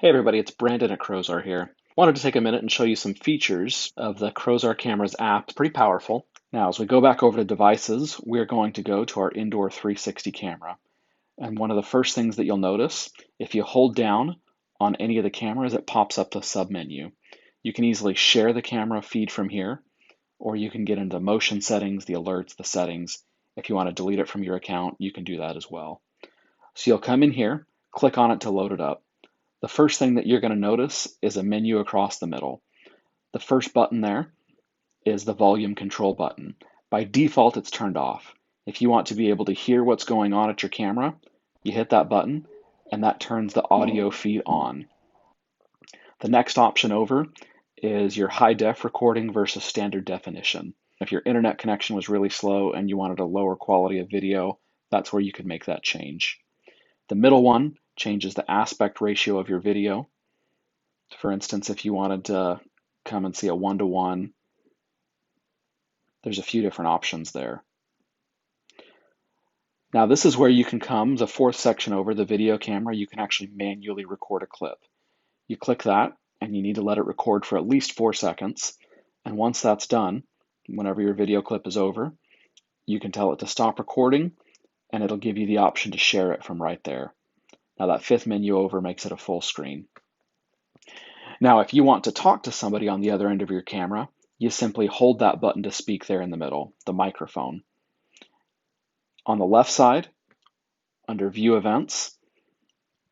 Hey everybody, it's Brandon at Crorzar here. Wanted to take a minute and show you some features of the Crorzar Cameras app. It's pretty powerful. Now, as we go back over to devices, we're going to go to our indoor 360 camera. And one of the first things that you'll notice, if you hold down on any of the cameras, it pops up the submenu. You can easily share the camera feed from here, or you can get into motion settings, the alerts, the settings. If you want to delete it from your account, you can do that as well. So you'll come in here, click on it to load it up. The first thing that you're going to notice is a menu across the middle. The first button there is the volume control button. By default, it's turned off. If you want to be able to hear what's going on at your camera, you hit that button and that turns the audio feed on. The next option over is your high def recording versus standard definition. If your internet connection was really slow and you wanted a lower quality of video, that's where you could make that change. The middle one changes the aspect ratio of your video. For instance, if you wanted to come and see a 1:1, there's a few different options there. Now this is where you can come, the fourth section over, the video camera, you can actually manually record a clip. You click that and you need to let it record for at least 4 seconds. And once that's done, whenever your video clip is over, you can tell it to stop recording and it'll give you the option to share it from right there. Now that fifth menu over makes it a full screen. Now, if you want to talk to somebody on the other end of your camera, you simply hold that button to speak there in the middle, the microphone. On the left side, under View Events,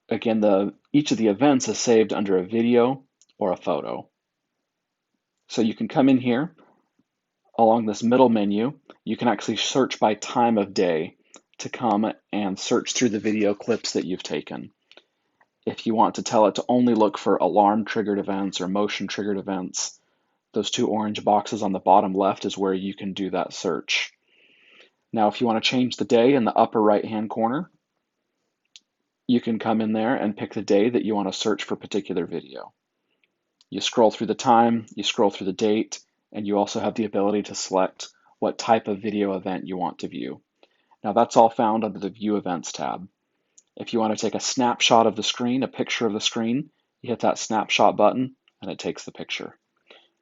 again, each of the events is saved under a video or a photo. So you can come in here, along this middle menu, you can actually search by time of day to come and search through the video clips that you've taken. If you want to tell it to only look for alarm-triggered events or motion-triggered events, those two orange boxes on the bottom left is where you can do that search. Now, if you want to change the day in the upper right-hand corner, you can come in there and pick the day that you want to search for a particular video. You scroll through the time, you scroll through the date, and you also have the ability to select what type of video event you want to view. Now, that's all found under the View Events tab. If you want to take a snapshot of the screen, a picture of the screen, you hit that snapshot button and it takes the picture.